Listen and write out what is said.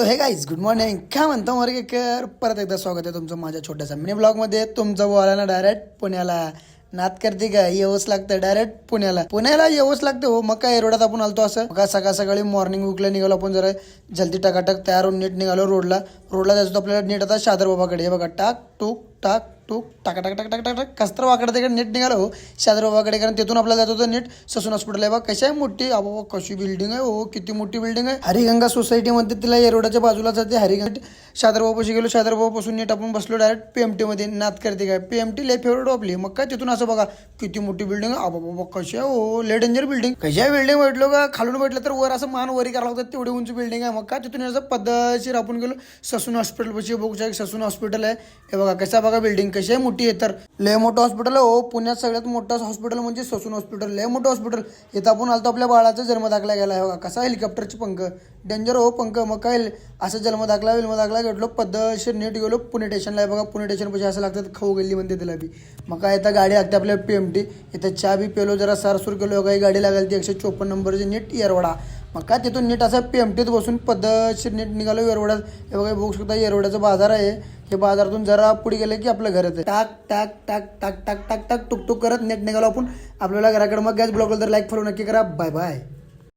तो हे guys good morning काय म्हणतो मोरगेकर परत एकदा स्वागत आहे तुमचं माझ्या छोट्याशा मिनी ब्लॉगमध्ये. तुमचं बोलायला डायरेक्ट पुण्याला नात करते का येवच लागतं डायरेक्ट पुण्याला येवच लागतं हो. मग काय रोडात आपण आलतो असं मग सकाळ सकाळी मॉर्निंग वॉकला निघालो आपण जरा जल्दी टकाटक तयार होऊन नीट निघालो रोडला जायचं आपल्याला नीट आता शादर बाबाकडे. हे बघा टाक टूक टाक टूक टाका टाक टाक टाक टाक टाक कस्तर वाकडे तिकडे नीट निघालो हो शादर बाबाकडे. कारण तिथून आपल्याला जात होतं नीट ससून हॉस्पिटल आहे बघा. कशी आहे मोठी अबा कशी बिल्डिंग आहे हो, किती मोठी बिल्डिंग आहे. हरिगंगा सोसायटी मध्ये तिला येरोडाच्या बाजूला जाते हरिगंगा. शादरबाबापाशी गेलो, शादरबाबापासून नीट आपण बसलो डायरेक्ट पीएमटी मध्ये. नात करते काय पीएमटी लय फेवरेट आपली. मग काय तिथून असं बघा किती मोठी बिल्डिंग आहे. बाबा कशी आहे हो, लय डेंजर बिल्डिंग. कशी आहे बिल्डिंग भेटलो का खालून भेटलं तर वर असं मान वरी करावं लागतं तेवढी उंची बिल्डिंग आहे. मग काय तिथून असं पद्धतशीर आपण गेलो ससून हॉस्पिटल पाशी. बघू शकता ससून हॉस्पिटल आहे हे बघा. कसा बघा बिल्डिंग कशी आहे मोठी आहे. तर लय मोठं हॉस्पिटल आहे हो. पुण्यात सगळ्यात मोठं हॉस्पिटल म्हणजे ससून हॉस्पिटल. लय मोठं हॉस्पिटल. इथं आपण आलतो आपल्या बाळाचा जन्म दाखला गेला आहे बघा. कसा हेलिकॉप्टरचे पंख डेंजर हो पंख. मग काय असं जन्म दाखला घेतलो पद्धतशीर नीट गेलो पुणे स्टेशनला आहे बघा. पुणे स्टेशन पाशी असं लागतं खाऊ गल्ली म्हणते तिला बी. मग काय इथं गाडी लागते आपल्या पीएमटी. इथं चहा बी पेलो जरा सारसूर केलो. काही गाडी लागली ती 154 नंबरची नीट येरवडा. मग काय तिथून नीट असं पीएमटीत बसून पद्धतशीर नीट निघालो येरवड्यात. हे बघा बघू शकता येरवड्याचा बाजार आहे. हे बाजारातून जरा पुढे गेलं की आपलं घर आहे. टाक टाक टाक टाक टाक टाक टाक टुक टुक करत नेट निघालो आपण आपल्याला घराकडे. मग गॅस ब्लॉगला तर लाईक फॉलो नक्की करा. Bye bye.